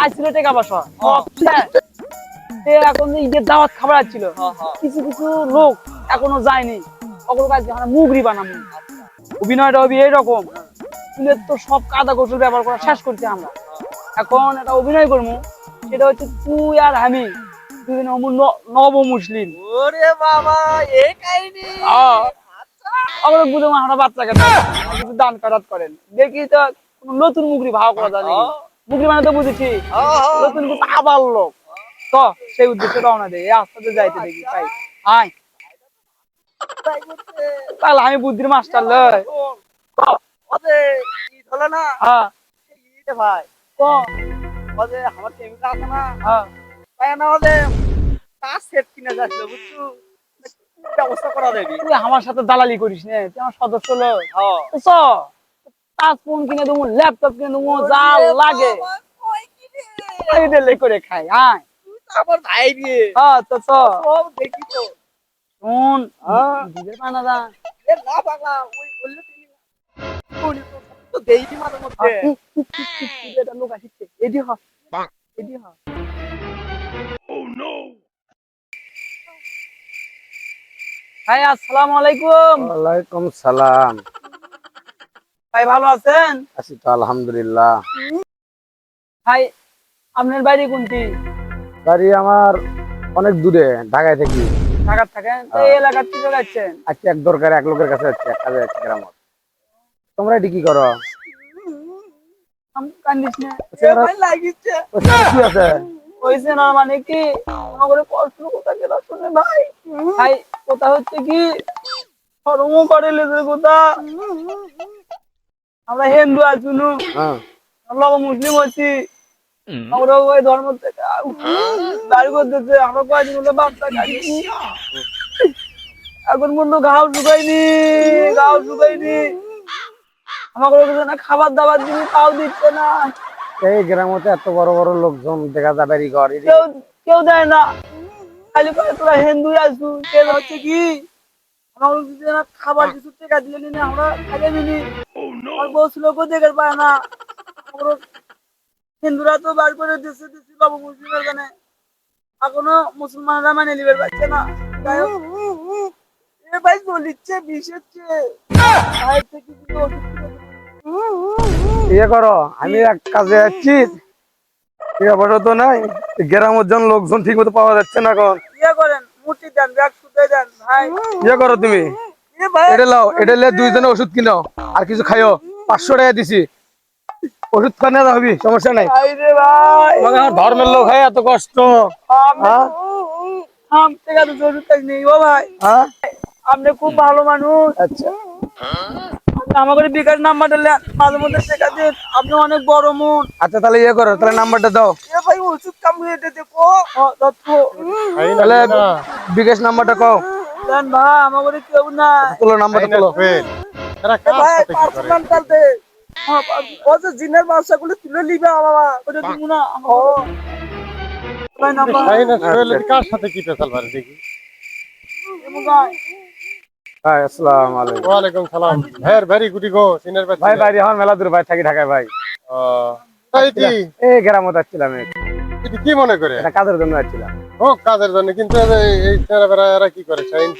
আসছিল টাকা পয়সা এখন ঈদের দাওয়াত খাবার আসছিল কিছু কিছু লোক এখনো যায়নি ওগুলো কাজ মুগরি বানাবো অভিনয়টা হবে এইরকম তো সব কাদা কৌশল ব্যবহার করা শেষ করছি আমরা এখন একটা অভিনয় করবো সেটা হচ্ছে তুই আর আমি দুদিন নব মুসলিম ওরে বাবা এই কাহিনী আমরা বুঝে আমরা বাচ্চাকে কিছু দান কারাত করেন দেখি তো কোনো নতুন মুগরি ভাও করা যায় নাকি মুগরি মানে তো বুঝেছি নতুন কিছু আবার লোক তো সেই উদ্দেশ্যে রওনা দেয় এই আস্তে যাইতে দেখি তাই আয় তাহলে আমি বুদ্ধির মাস্টার লয় ওরে ঈদ হলো না হ্যাঁ ঈদে ভাই তো ওরে আমার প্রেমিকা আছে না হ্যাঁ তাই না ওরে তার সেট কিনে যাচ্ছিল বুঝছো ব্যবস্থা করা দেবি তুই আমার সাথে দালালি করিস না তুই আমার সদস্য লয় চ তার ফোন কিনে দেবো ল্যাপটপ কিনে দেবো যা লাগে এই দিলে করে খাই আয় আমার ভাই রে হ্যাঁ তো চ সব দেখি তো শুন দুধের পানা দা এ না পাগলা ওই বললে তুমি বলি তো দেইনি মাঝে মধ্যে এটা লোক আসছে এডি হ এডি হ ভাই আসসালামু আলাইকুম ওয়ালাইকুম সালাম। ভাই ভালো আছেন? আছি তো আলহামদুলিল্লাহ। ভাই আপনার বাড়ি কোনটি? বাড়ি আমার অনেক দূরে, ঢাকায় থাকি। ঢাকা থাকেন? তো এই এলাকার থেকে যাচ্ছেন? আজকে এক দরকার এক লোকের কাছে যাচ্ছি, এক কাজে যাচ্ছি গ্রামত। তোমরা এটি কি করো? কান্দিস না ভাই লাগিছে কি আছে? হইছে না মানে কি আমাদের কষ্ট কথা গেল শুনে ভাই ভাই কথা হচ্ছে কি শরম করে লেজে কথা আমরা হিন্দু আছি নু হ্যাঁ আমরা মুসলিম আছি আমরা ওই ধর্ম থেকে দাঁড়ি করতেছে আমরা কয়েকদিন হলো বাচ্চা খাইছি এখন পর্যন্ত ঘাও শুকাইনি আমাকে না খাবার দাবার দিবি তাও দিচ্ছে না এই গ্রামতে এত বড় বড় লোকজন দেখা যায় বাড়ি ঘর। কেউ দেয় না খালি করে তোরা হিন্দু আছু কেন হচ্ছে কি আমার যদি না খাবার কিছু টাকা দিলে না আমরা খাইয়ে দিলি আর বহু লোকও দেখে পায় না হিন্দুরা তো বার করে দিচ্ছে বাবু মুসলিমের কানে এখনো মুসলমানরা মানে নিবে পারছে না যাই হোক এ ভাই বলিচ্ছে বিষ হচ্ছে ভাই থেকে কিন্তু ওষুধ কিনে দিচ্ছে। ইয়ে করো, আমি এক কাজে যাচ্ছি, ঠিক আছে তো নাই গ্রামের জন লোকজন ঠিক মতো পাওয়া যাচ্ছে না। এখন ইয়ে করেন মুটি দেন ব্যাগ সুতে দেন ভাই ইয়ে করো তুমি, এ ভাই এটা লাও, এটা লে দুইজনে ওষুধ কিনাও আর কিছু খাইও। 500 টাকা দিছি, ওষুধ খানে হবি, সমস্যা নাই। আইরে ভাই তোমাকে আমার ধর্মের লোক হয় এত কষ্ট। হ্যাঁ ঠিক আছে ওষুধ কাজ নেই ও ভাই হ্যাঁ আপনি খুব ভালো মানুষ আচ্ছা আমাকে বিকাশ নাম্বারটা মাঝে মধ্যে শেখা দিন আপনি অনেক বড় মন আচ্ছা, তাহলে ইয়ে করো, তাহলে নাম্বারটা দাও। এ ভাই ওষুধ কামড়ে দেখো তাহলে বিকাশ নাম্বারটা কও। দেন ভাই আমাকে কেউ না তোলো নাম্বারটা তোলো। ভাই পার্সোনাল চলতে ও যে জিনের মাংসগুলো তুলে নিবে বাবা ওটা দিব না ও ভাই নাম্বার কার সাথে কি পেছাল পারে দেখি। ভাই আসসালামু আলাইকুম। ওয়ালাইকুম সালাম। ভেরি গুড গো সিনিয়র ভাই বাইরে আমার মেলা দূর, ভাই থাকি ঢাকায় ভাই। তাই কি এই গ্রামত আসছিলাম, এটা কি মনে করে? এটা কাজের জন্য আসছিলাম। ও কাজের জন্য, কিন্তু এই ছেলেরা এরা কি করে? শাইন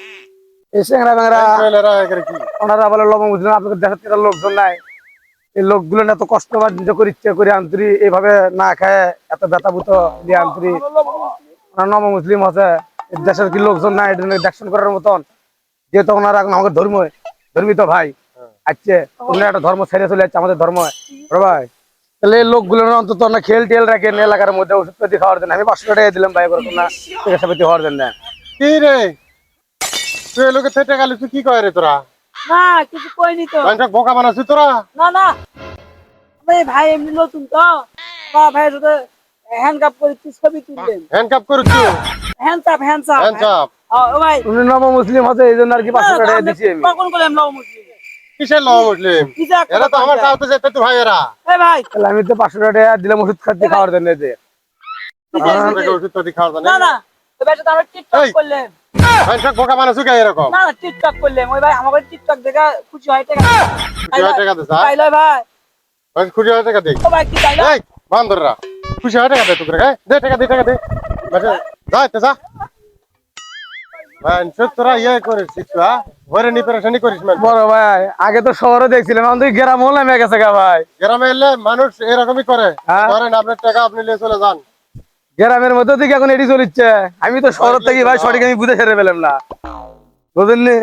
এই সেংরা ব্যাংরা ছেলেরা এরা কি ওনারা বলে লবণ বুঝলেন আপনাদের দেশের থেকে লোকজন নাই, এই লোকগুলো এত কষ্ট বা করে ইচ্ছে করে আন্তরি এইভাবে না খায় এত ব্যথাভূত দিয়ে আন্তরি ওনার নব মুসলিম আছে, দেশের কি লোকজন নাই এটা দেখশন করার মতন, যেহেতু ওনারা এখন আমাদের ধর্মিত ভাই আচ্ছা অন্য একটা ধর্ম ছেড়ে চলে যাচ্ছে আমাদের ধর্ম ভাই। তাহলে এই লোকগুলো অন্তত না খেল টেল রাখেন এলাকার মধ্যে ওষুধপাতি খাওয়ার জন্য। আমি 500 টাকা দিলাম ভাই করে না চিকিৎসাপাতি হওয়ার জন্য। কি রে তুই এই লোকের থেকে গেলি, তুই কি কয় রে তোরা? না কিছু কইনি তো মানুষকে বোকা বানাচ্ছিস তোরা? না না ভাই এমনি নতুন তো বা ভাইয়ের সাথে হ্যান্ডকাপ করে ছবি তুললেন হ্যান্ডকাপ করেছ? হ্যান্ডসাপ হ্যান্ডকাপ ও ভাই উনি নব মুসলিম আছে এই জন্য আর কি 500 টাকা দিচ্ছি আমি। কখন করলাম নব মুসলিম কিসের ল মুসলিম? কি যে একটা এরা তো আমার কাউতে যেতে তো ভাই এরা। এই ভাই তাহলে আমি তো 500 টাকা দিলাম ওষুধ খাদ্য খাওয়ার জন্য এদের। ওষুধ পাতি খাওয়ার জন্য না না তো ভাই সাথে আমরা টিকটক এই। করলেন মানুষকে বোকা বানাচ্ছিস কে এরকম? না না টিকটক করলেন ওই ভাই আমাদের টিকটক দেখা খুশি হয় টাকা খুশি হয় টাকা দিস, হ্যাঁ? তাইলে ভাই খুশি হয় টাকা দিই। ও ভাই কি তাইলে এই বান্দররা খুশি হয় টাকা দে তোকে দে টাকা দে যা এতে যা ভাই তোরা ইয়ে করিস একটু হ্যাঁ ঘরে নি পেরেশানি করিস না বড় ভাই আগে তো শহরে দেখছিলাম এখন তুই গ্রাম হলে মেয়ে গেছে গা ভাই। গ্রামে এলে মানুষ এরকমই করে হ্যাঁ। করেন আপনার টাকা আপনি নিয়ে চলে যান গ্রামের মধ্যে থেকে এখন এটি চলিচ্ছে, আমি তো শহর থেকে ভাই সঠিক আমি বুঝে সেরে পেলাম না, বুঝলি?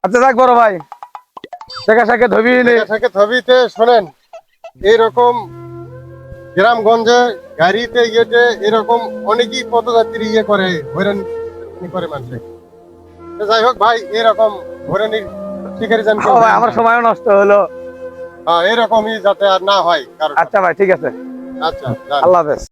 আচ্ছা যাক বড় ভাই, টাকা সাকে ধবি নে। থেকে ছবিতে শোনেন এইরকম গ্রামগঞ্জে গাড়িতে ইয়েতে এরকম অনেকই পথযাত্রী ইয়ে করে হয়রান করে মানুষে যাই হোক ভাই এরকম হয়রানির শিকারি যেন কেউ ও ভাই না আমার হয়। সময়ও নষ্ট হলো। হ্যাঁ এরকমই যাতে আর না হয় কারণ আচ্ছা ভাই ঠিক আছে, আচ্ছা যান। আল্লাহ হাফেজ।